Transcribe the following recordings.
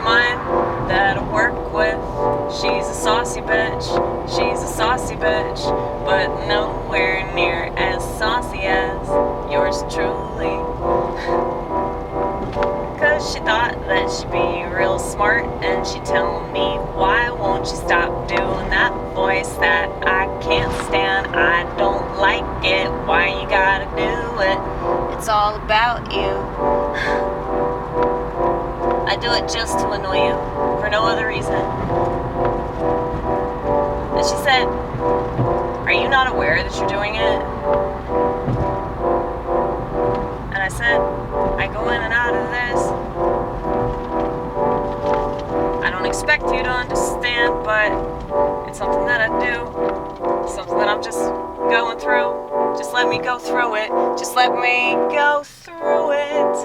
mine that I work with. She's a saucy bitch, but nowhere near as saucy as yours truly. Cause she thought that she'd be real smart, and she'd tell me, why won't you stop doing that voice that I can't stand? I don't like it, why you gotta do it? It's all about you. I do it just to annoy you, for no other reason. And she said, are you not aware that you're doing it? And I said, I go in and out of this. I don't expect you to understand, but it's something that I do. Something that I'm just going through. Just let me go through it. Just let me go through it.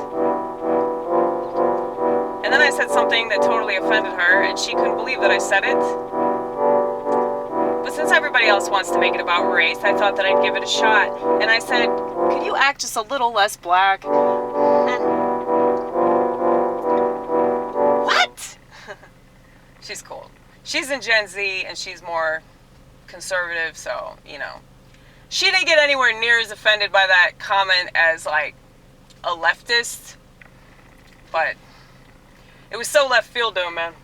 And then I said something that totally offended her, and she couldn't believe that I said it. But since everybody else wants to make it about race, I thought that I'd give it a shot. And I said, could you act just a little less black? What? She's cool. She's in Gen Z, and she's more conservative, so, you know. She didn't get anywhere near as offended by that comment as, like, a leftist. But it was so left field to him, man.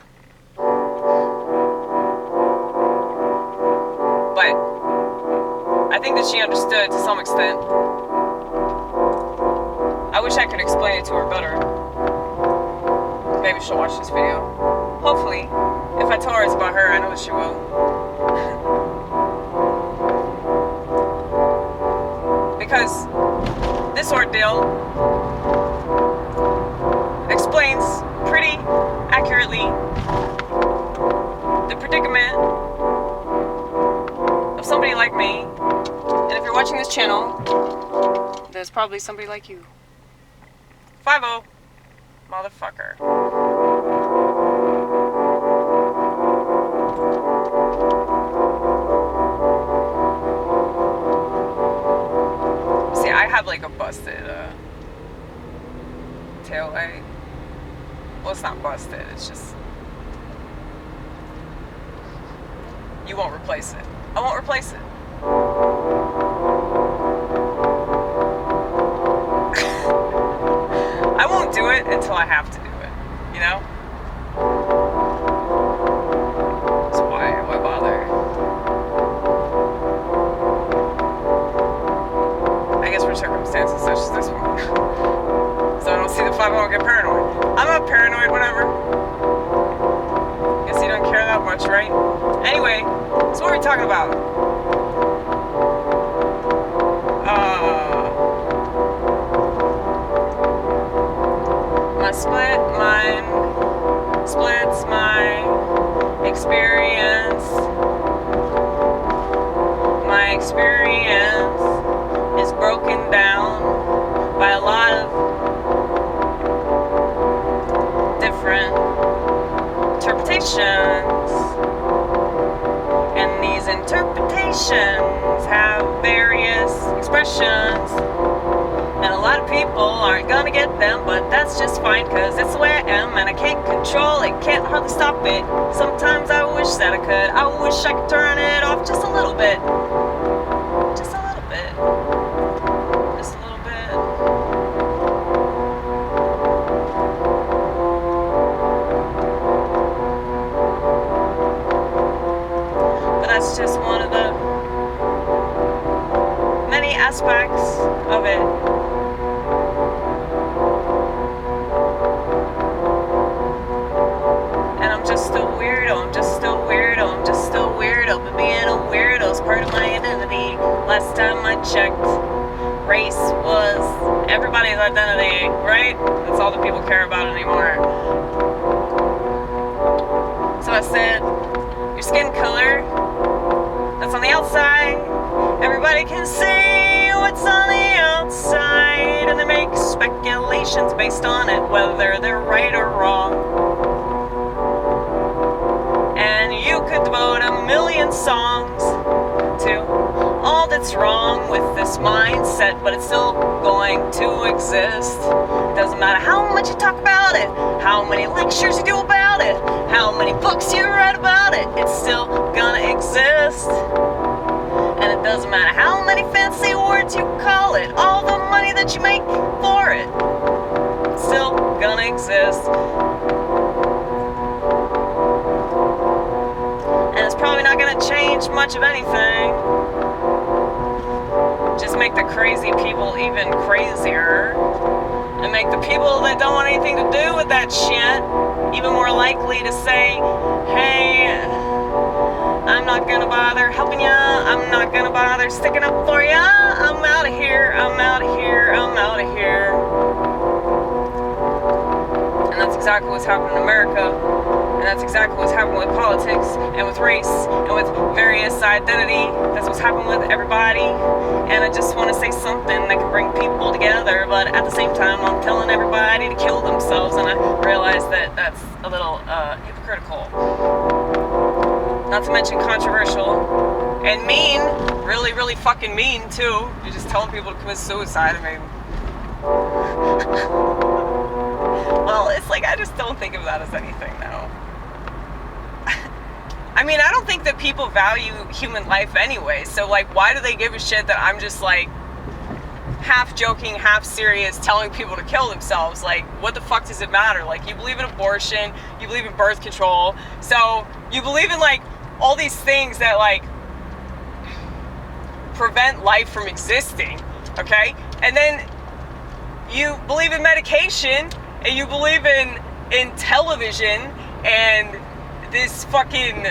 But I think that she understood to some extent. I wish I could explain it to her better. Maybe she'll watch this video. Hopefully. If I tell her it's about her, I know that she will. Because this ordeal explains pretty accurately the predicament of somebody like me. And if you're watching this channel, there's probably somebody like you. 5-0, motherfucker. See, I have like a busted tail light. Well, it's not busted, it's just, you won't replace it. I won't replace it. I won't do it until I have to do it, you know? So why bother? I guess for circumstances such as this one. So I don't see the 5 I won't get paranoid. I'm not paranoid, whatever. Guess you don't care that much, right? Anyway, so what are we talking about? My split mind splits my experience. My experience is broken down by a lot of different interpretations, and these interpretations have various expressions, and a lot of people aren't gonna get them, but that's just fine, cause it's the way I am, and I can't control it, can't hardly stop it. Sometimes I wish that I could, I wish I could turn it off just a little bit. Just a little bit. Just a little bit. But that's just one of the many aspects of it. And I'm just a weirdo, I'm just a weirdo, I'm just a weirdo. But being a weirdo is part of my identity. Last time I checked, race was everybody's identity, right? That's all that people care about anymore. So I said, your skin color, that's on the outside. Everybody can see what's on the outside, and they make speculations based on it, whether they're right or wrong. And you could devote a million songs to all that's what's wrong with this mindset, but it's still going to exist. Doesn't matter how much you talk about it, how many lectures you do about it, how many books you write about it, it's still gonna exist. And it doesn't matter how many fancy words you call it, all the money that you make for it, it's still gonna exist. And it's probably not gonna change much of anything. Just make the crazy people even crazier. And make the people that don't want anything to do with that shit even more likely to say, hey, I'm not gonna bother helping ya, I'm not gonna bother sticking up for ya, I'm out of here, I'm out of here, I'm out of here. And that's exactly what's happening in America. And that's exactly what's happening with politics and with race and with various identity. That's what's happening with everybody. And I just want to say something that can bring people together, but at the same time I'm telling everybody to kill themselves, and I realize that that's a little hypocritical. Not to mention controversial and mean, really, really fucking mean too. You're just telling people to commit suicide. I mean, well, it's like, I just don't think of that as anything now. I mean, I don't think that people value human life anyway, so like, why do they give a shit that I'm just like half joking, half serious, telling people to kill themselves? Like, what the fuck does it matter? Like, you believe in abortion, you believe in birth control, so you believe in like all these things that like prevent life from existing, okay? And then you believe in medication, and you believe in television and this fucking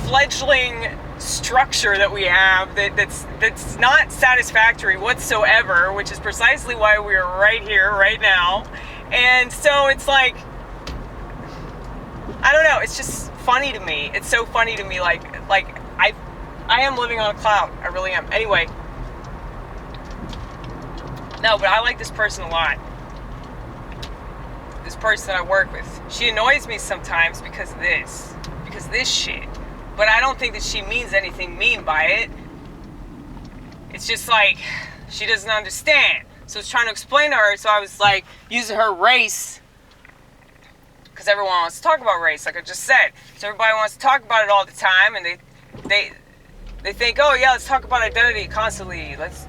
fledgling structure that we have that's not satisfactory whatsoever, which is precisely why we're right here, right now. And so it's like, I don't know, it's just funny to me. It's so funny to me, like I am living on a cloud. I really am. Anyway. No, but I like this person a lot. This person that I work with. She annoys me sometimes because of this shit. But I don't think that she means anything mean by it. It's just like, she doesn't understand. So I was trying to explain to her, so I was like, using her race, because everyone wants to talk about race, like I just said. So everybody wants to talk about it all the time, and they think, oh yeah, let's talk about identity constantly. Let's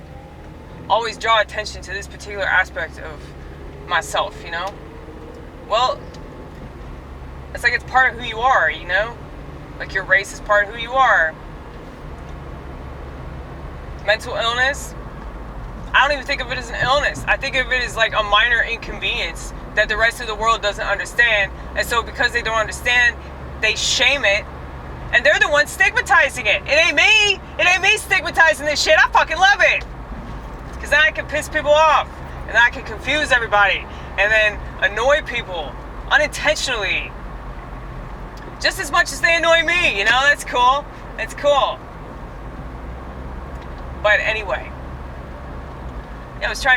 always draw attention to this particular aspect of myself, you know? Well, it's like it's part of who you are, you know? Like your race is part of who you are. Mental illness, I don't even think of it as an illness. I think of it as like a minor inconvenience that the rest of the world doesn't understand. And so because they don't understand, they shame it. And they're the ones stigmatizing it. It ain't me. It ain't me stigmatizing this shit. I fucking love it. Because then I can piss people off. And then I can confuse everybody. And then annoy people unintentionally. Just as much as they annoy me, you know? That's cool. That's cool. But anyway. Yeah, I was trying to